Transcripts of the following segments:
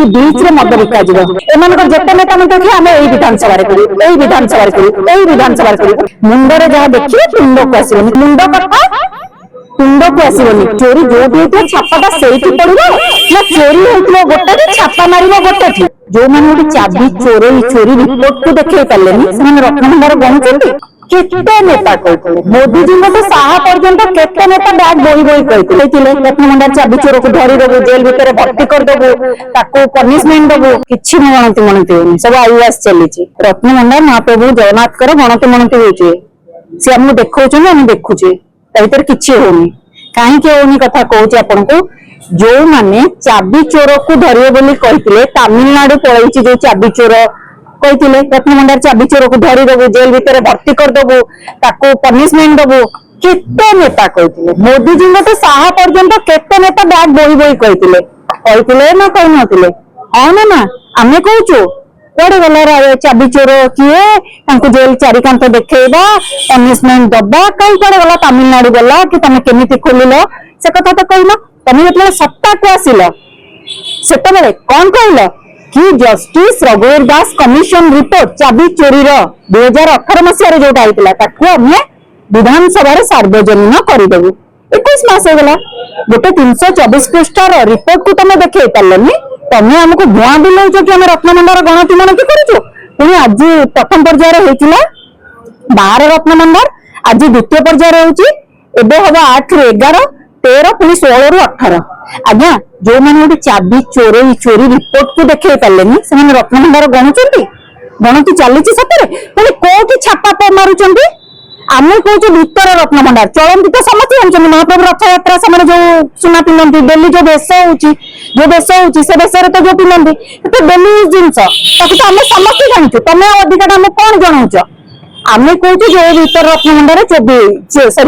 कि बीच रे मद बिका जीव एमानकर जेते नेता मंत्री आमे एई विधानसभा रे करू एई विधानसभा रे करू एई विधानसभा रे करू मुंडरे जहा देखिए तुंड को आसीबनी मुंड कथा तुंड को आसीबनी चोरी जो भी छापाटा सेठी पड़िबो ना चोरी होइतलो गोटे छापा मारिबो गोटे जो माने गोटे चाबी चोरी रिपोर्ट को देखै पालेनी ସେମାନେ ରତ୍ନଭଣ୍ଡାର ଗଣୁଛନ୍ତି केते नेता कहते मोदी जी तो साहा पर्यंत केते नेता बैग बोई बोई कहते रत्नभंडार चाबी चोर को धरी देबू जेल भीतर भर्ती कर देबू ताको पनिशमेंट देबू किछि गणति मनति होनी सब आईएएस चलीछि रत्नभंडार महाप्रभु जगन्नाथ कर गणति मनति होछि से हमहु देखौछन हम देखुछे ता भीतर किछि होनी काहे के होनी कथा कहूछि आपन को जो माने चाबी चोर को धरिए बोली कहितले तमिलनाडु पळैछि जो चाबी चोर कहते रत्नभंडार चाबी चोर को धरी देबू जेल भीतर भर्ती कर देबू ताको पनिशमेंट देबू केते नेता कहते मोदी जी तो साहा पर्यंत केते नेता बैग बोई बोई कहते ना कही नथिले हां ना आमे कहूचो कोडे गला चाबी चोर किए तांको जेल चारि कांत देखैबा पनिशमेंट दबा कई कोडे गला तमिलनाडु गला कि तमे केमिति खोलिलो से कथा तो कहलो तमे मतलब सत्ता को आसिलो सेते बेले कोन कहलो कि जस्टिस रघुवीर दास कमिशन रिपोर्ट चाबी चोरी 2018 मसीह जोटा होता आम विधानसभा सार्वजनीन करदेबू 21 मास होगा गोटे 324 पृष्ठार रिपोर्ट को तुम देखे पार्लनी तुम आमको भुआ बुलाऊच कि आम रत्नभंडार गणति मनति करूँ पुणी आज प्रथम पर्यायर होता 12 रत्नभंडार आज द्वितीय पर्यायर होबे हम 8 रु 11 13 पुणी 16 रु 18 आज्ञा जो मैंने गोटे चाबी चोरी रिपोर्ट को देखे पार्लेनी से रत्नभंडार गणुचंती गणति चली सतरे पुणी कोठी छापा मारुचंती आम कौच भीतर रत्नभंडार चलती तो समस्त जानते महाप्रभु रथ यात्रा समय जो सुना पिंधती डेली जो बेश हो से बेस तो जो पिंधती तो डेली जिनस तो आम समस्त जानू तुम अधिकार आम कौन जनाऊच आम कौच जो भीतर रत्नभंडार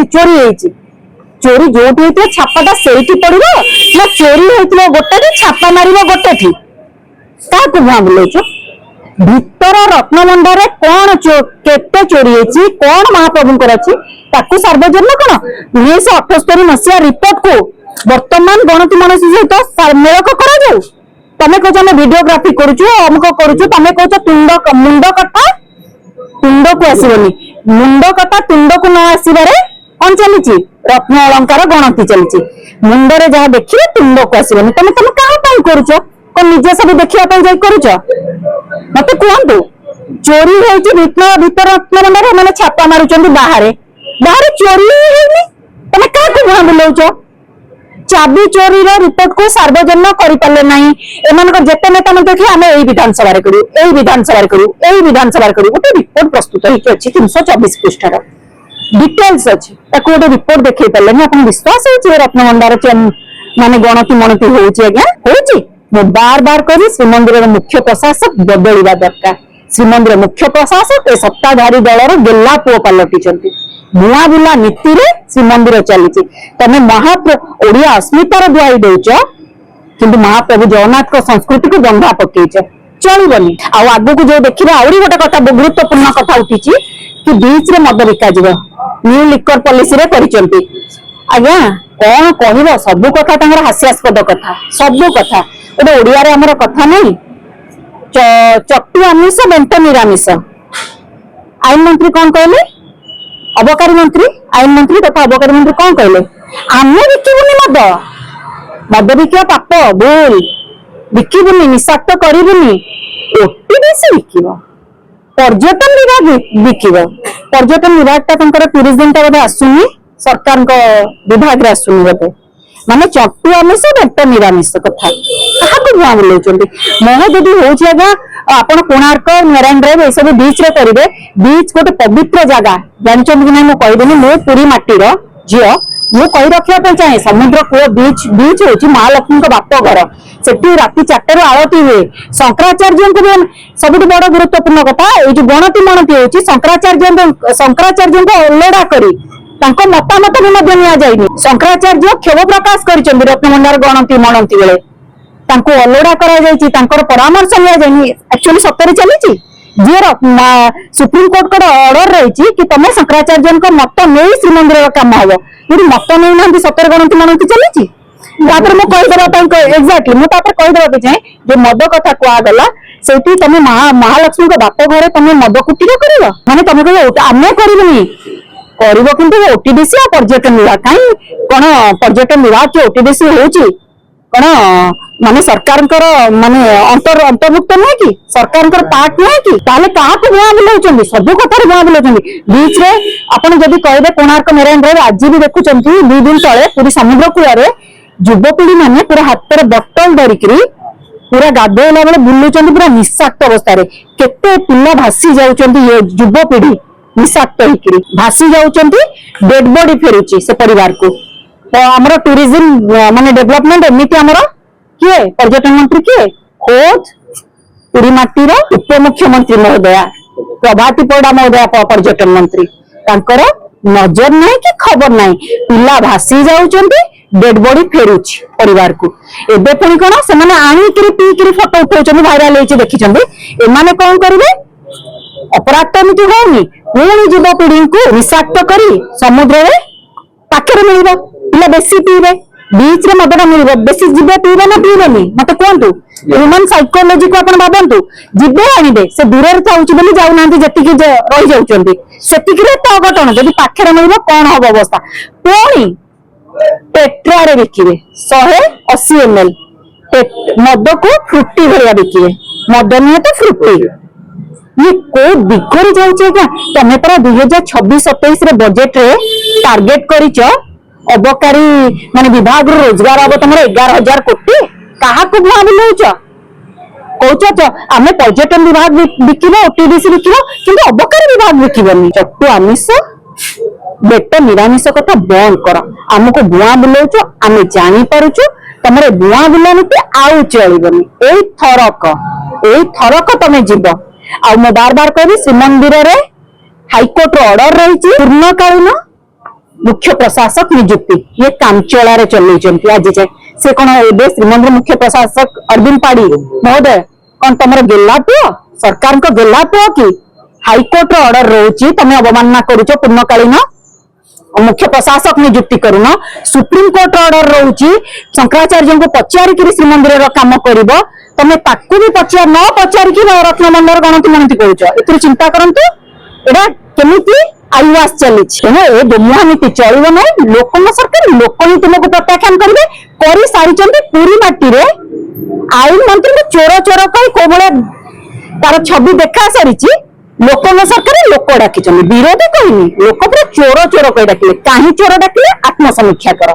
चोरी होती चोरी जो होता छापाटा से पड़ो ना चोरी होता गोटे छापा मार गोटे क्या भुआ बुलाऊच भीतर रत्नभंडार कौन केते चोरी होती कौन महाप्रभुंकर अच्छी ताकू सार्वजनीन कौन 1978 मसीहा रिपोर्ट को वर्तमान गणति मनुष्य सहित मेलक कर तमें कह भिडियोग्राफी करुचु अमुक करुचु तमें कह मुंड कथा तुंड को आसबनी मुंड कथा तुंड को न आसबार कौन चली रत्न अलंकार गणति चली मुंडरे जहाँ देखिए तुंड को आसबनी तुम क्या करुच कौन निजे सब देखा करुच मत कहतु चोरी भीतर रत्नभंडार मैंने छापा मारुंट बाहर चोरी तुम क्या भुआ बुलाऊच चाबी चोरी रिपोर्ट को सार्वजनीन करें ना एम जेते नेता मंत्री आम यही विधानसभा करूँ यही विधानसभा करूँ यही विधानसभा करूँ गोटे रिपोर्ट प्रस्तुत होती 324 पृष्ठार डिटेल्स अच्छी गोटे रिपोर्ट देखे पारे आप विश्वास हो रत्नभंडार माने गणति मनति हो बार बार कही श्रीमंदिर मुख्य प्रशासक बदलवा दरकार श्रीमंदिर मुख्य प्रशासक ए सत्ताधारी दलर गेला पुओ पलटि भुआ बुला नीति रे श्रीमंदिर चली तमें महाप्रभु ओडिया अस्मितार दुआई दौच किंतु महाप्रभु जगन्नाथ संस्कृति को बंधा पकईच चलबनी आगु को जो देखा आहरी गोटे कथा गुरुत्वपूर्ण कथा उठी कि बीच रे मद बिका जीव न्यू लिकर पॉलिसी रे करिसंती आज्ञा कौन कह सब कथा हास्यास्पद कथा सब कथा गोटे ओडिया रे हमर कथा नहीं चट्टू आमिष बेंट निरामिष आईन मंत्री कौन कहले अबकारी मंत्री आईन मंत्री तथा अबकारी मंत्री कौन कहले आमे बिकिबुनी मद बिकिया पाप भूल बिकिबुनी निषाक्त करिबुनी ओटीडीसी बिकिब पर्यटन विभाग बिकिब पर्यटन विभाग टा 30 दिन बोधे आसुनी सरकार विभाग आसुनी बोधे माने चट्टू आमिष बेंट निरामिष कथा क्या भुआ बुलाऊं महोदधि हूँ आज्ञा आप कोणार्क मेराइन ड्राइव ये सब बीच रे करेंगे बीच गोटे पवित्र जगह जानते कि ना मुझे मो पूरी माटीर झील मु कही रखा चाहे समुद्र कूल बीच बीच हूँ महालक्ष्मी बाप घर से राति 4 आरती हुए शंकराचार्य को सब बड़ गुरुत्वपूर्ण कथा ये जो गणति मणति हो शंकराचार्य को ओलड़ा करी मतामत भी नि शंकराचार्य क्षोभ प्रकाश कर रत्नभंडार गणति मणति बेले अलोड़ा कर परामर्श एक्चुअली सतरे चली जी सुप्रीम कोर्ट का ऑर्डर रही कि तुम शंकराचार्य मत नहीं श्रीमंदिर काम हम ये मत नहीं ना सतर गणति मणति चली तापर मु कहि देबा एक्जाक्टली मु तापर कहि देबा चाहे जे मद कथा कुआ गला सेठी तमे महालक्ष्मी को बाप घरे तमे मद कुटीर करिवो माने तमे कहियो आमे करिवनी करिवो किंतु ओटीडीसी आ पर्यटन विभाग काई कोन पर्यटन विभाग के ओटीडीसी होउची कोन माने सरकार माने अंतर्भुक्त नहीं कि सरकार पार्ट नहीं कि ताले कहा को बुआ बुलाउचंदी सब कथा बुआ बुलाउचंदी बीच रे आपण जदी कहबे कोणार्क मेराइन ड्राइव आज भी देखुचंती 2 दिन तळे पूरी समुद्र कूଳରେ युवपीढ़ी माने पूरा हाथ में बटल धरिकी पूरा गाधेला बेले बुलुचंदी पूरा निशाक्त अवस्था रे केते पिला भासी जाउचंदी ये युवपीढ़ी निशाक्त होइकरी भासी जाउचंदी डेड बॉडी फेरुची से परिवार को तो हमरो टूरिज्म माने डेवलपमेंट एमिति हमरो किए पर्यटन मंत्री किए खोज पुरी माटी रो उप मुख्यमंत्री महोदया प्रभाती पड़ा महोदया पर्यटन मंत्री तांकर नजर नहीं कि खबर नहीं पिला भासी जाउचंदी डेड बॉडी फेरुची परिवार को एबे पुणी कोन से माने आनी करी पी करी फोटो उठाउचंदी वायरल होइचे देखिचंदी एमाने कोन करिवे अपराध तो एमिति होनी पुणी युवपीढ़ी को विषाक्त करी समुद्र रे पाखरे मिलबो पिला बेसी पीबे बीच रे मदना मिलबो बेसी जिबे पीबे ना पीबेनी मते कोंतु ह्यूमन साइकोलॉजी को अपन भाबंतु जिबे आनिबे से दूर रे थाउची बोली जाउ नांती जति कि रहि जाउचंदी सेति कि रे तो घटना जदी पाखरे मिलबो कोन हो अवस्था पुणी टेट्रा रे बिकिबे 180 ml मद को फ्रुटी भरिया बिकिबे मद नहीं तो फ्रुटी ये को दिगरे जाउचे का तमे पर 2026-27 रे बजट रे टारगेट करिचो अबकारी माने विभाग रो रोजगार अब तमरे 11,000 कोटी काहा को बुआ बुलाउचो कहउचो आमे पर्यटन विभाग बिकिबो ओटीडीसी बिकिबो किंतु अबकारी विभाग बिकिबोनी चट्टू आमिष बेट निरामिष कथा बंद कर हमको बुआ बुलाउचो आमे जानि पारुचो तमरे बुआ बुलानी आउ चलिबनी एई थरक तमे जीवो आ मो बार बार कहबी श्रीमंदिर रे हाईकोर्ट ऑर्डर रही पूर्णकालीन मुख्य प्रशासक नियुक्ति ये कामचोला रे चलैचंती आज जे से कोन एबे श्रीमंदिर मुख्य प्रशासक अरविंद पाड़ी महोदय कोन तमर गेला पुओ सरकार को गेला पुओ कि हाईकोर्ट ऑर्डर रहउची तमे अवमानना करूचो पूर्णकालीन मुख्य प्रशासक नियुक्ति करूनो सुप्रीम कोर्ट ऑर्डर रहउची शंकराचार्य को पचारि कि श्रीमंदिर रो काम करिवो तमे ताकू भी पचार न पचार कि रत्नमंडल गणति मनति कहउचो एतु चिंता करंतु एडा केमिति आईवास चली ए दुनिया नीति चलिब ना लोक सरकार लोकनीति लोक प्रत्याख्यान करेंगे कर सारी पूरी माटी रे आईन मंत्री चोर चोर कही को भाया तार छवि देखा सारी लोक सरकार लोक डाकी विरोधी कहनी लोक पूरा चोर चोर कही डाकिले कहीं चोर डाकिले आत्मसमीक्षा कर।